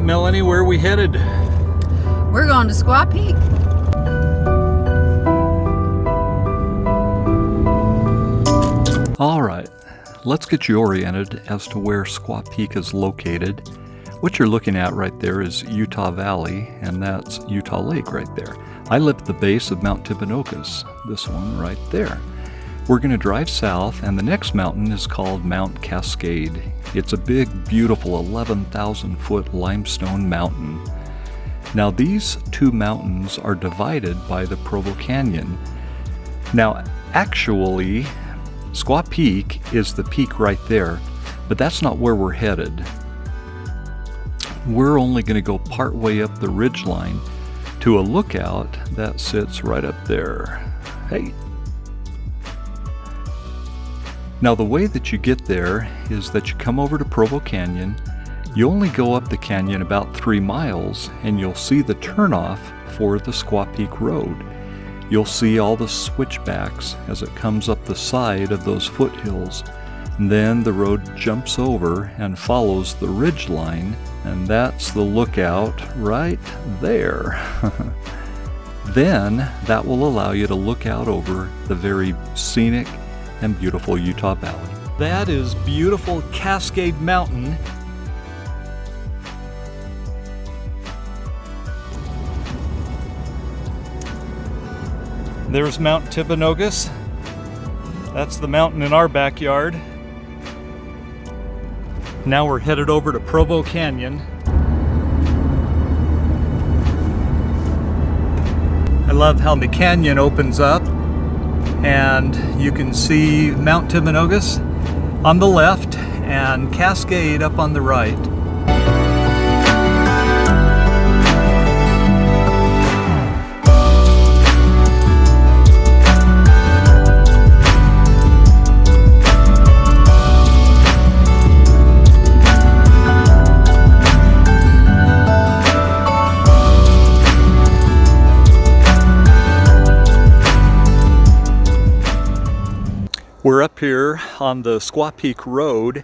Melanie, where are we headed? We're going to Squaw Peak. All right, let's get you oriented as to where Squaw Peak is located. What you're looking at right there is Utah Valley, and that's Utah Lake right there. I live at the base of Mount Timpanogos, this one right there. We're going to drive south, and the next mountain is called Mount Cascade. It's a big, beautiful 11,000-foot limestone mountain. Now, these two mountains are divided by the Provo Canyon. Now, actually, Squaw Peak is the peak right there, but that's not where we're headed. We're only going to go part way up the ridgeline to a lookout that sits right up there. Hey! Now, the way that you get there is that you come over to Provo Canyon. You only go up the canyon about 3 miles, and you'll see the turnoff for the Squaw Peak Road. You'll see all the switchbacks as it comes up the side of those foothills. And then the road jumps over and follows the ridge line, and that's the lookout right there. Then that will allow you to look out over the very scenic and beautiful Utah Valley. That is beautiful Cascade Mountain. There's Mount Timpanogos. That's the mountain in our backyard. Now we're headed over to Provo Canyon. I love how the canyon opens up, and you can see Mount Timpanogos on the left and Cascade up on the right. We're up here on the Squaw Peak Road,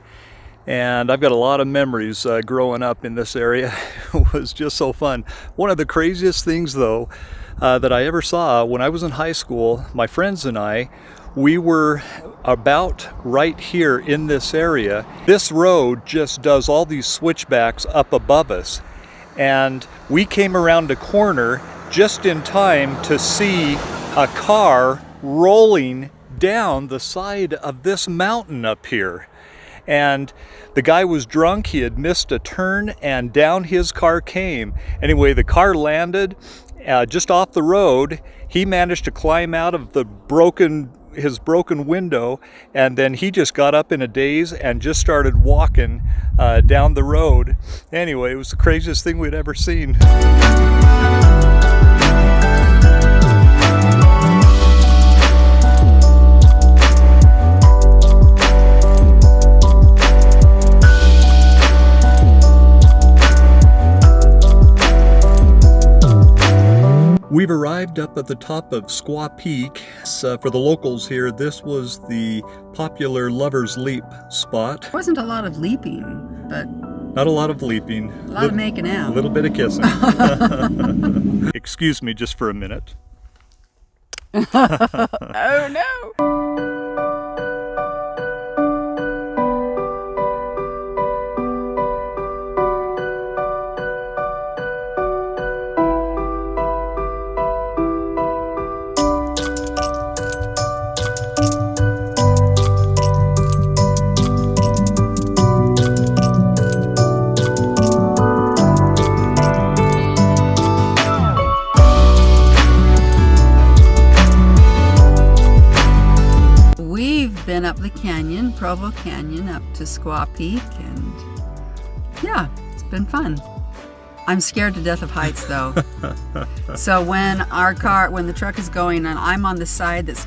and I've got a lot of memories growing up in this area. It was just so fun. One of the craziest things, though, that I ever saw when I was in high school, my friends and I, we were about right here in this area. This road just does all these switchbacks up above us, and we came around a corner just in time to see a car rolling down the side of this mountain up here. And the guy was drunk, he had missed a turn, and down his car came. Anyway, the car landed just off the road. He managed to climb out of his broken window, and then he just got up in a daze and just started walking down the road. Anyway, it was the craziest thing we'd ever seen. We've arrived up at the top of Squaw Peak. For the locals here, this was the popular Lover's Leap spot. There wasn't a lot of leaping, but... Not a lot of leaping. A lot of making out. A little bit of kissing. Excuse me just for a minute. Oh no! Been up the canyon, Provo Canyon, up to Squaw Peak, and yeah, it's been fun. I'm scared to death of heights, though. So when the truck is going and I'm on the side that's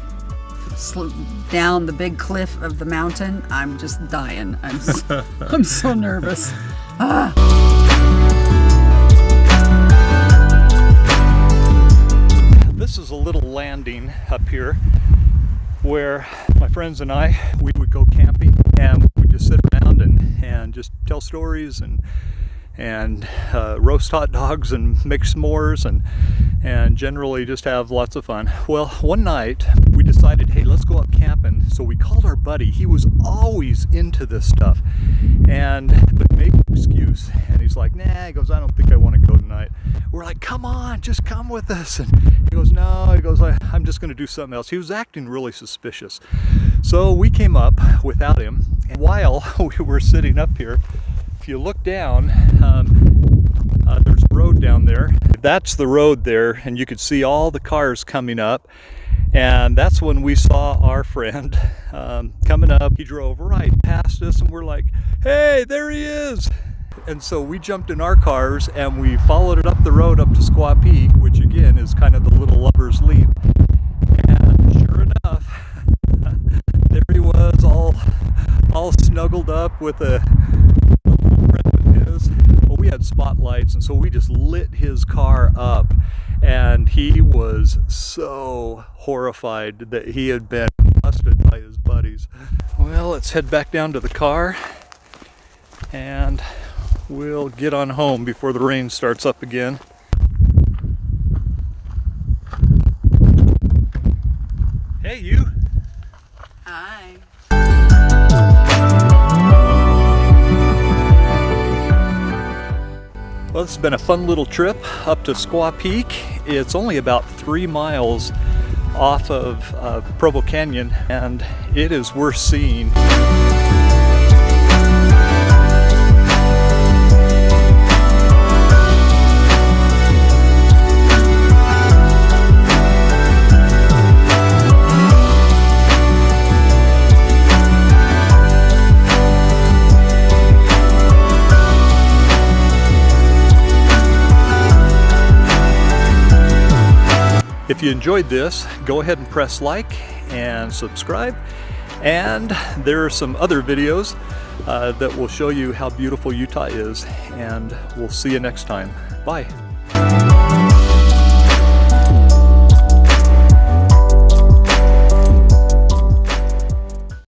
down the big cliff of the mountain, I'm just dying. I'm so nervous. Ah. This is a little landing up here where my friends and I, we would go camping, and we'd just sit around and just tell stories and roast hot dogs and make s'mores and generally just have lots of fun. Well, one night we decided, hey, let's go up camping. So we called our buddy. He was always into this stuff, but made an excuse. And he's like, nah, he goes, I don't think I want to go tonight. We're like, come on, just come with us. And he goes, no, he goes, I'm just going to do something else. He was acting really suspicious. So we came up without him. And while we were sitting up here, if you look down, there's a road down there. That's the road there, and you could see all the cars coming up. And that's when we saw our friend coming up. He drove right past us, and we're like, hey, there he is. And so we jumped in our cars and we followed it up the road up to Squaw Peak, which again is kind of the little lover's leap. And sure enough, there he was, all snuggled up with a little friend of his. Well, we had spotlights, and so we just lit his car up, and he was so horrified that he had been busted by his buddies. Well, let's head back down to the car, and we'll get on home before the rain starts up again. Hey, you. Hi. Well, this has been a fun little trip up to Squaw Peak. It's only about 3 miles off of Provo Canyon, and it is worth seeing. If you enjoyed this, go ahead and press like and subscribe. And there are some other videos that will show you how beautiful Utah is. And we'll see you next time. Bye.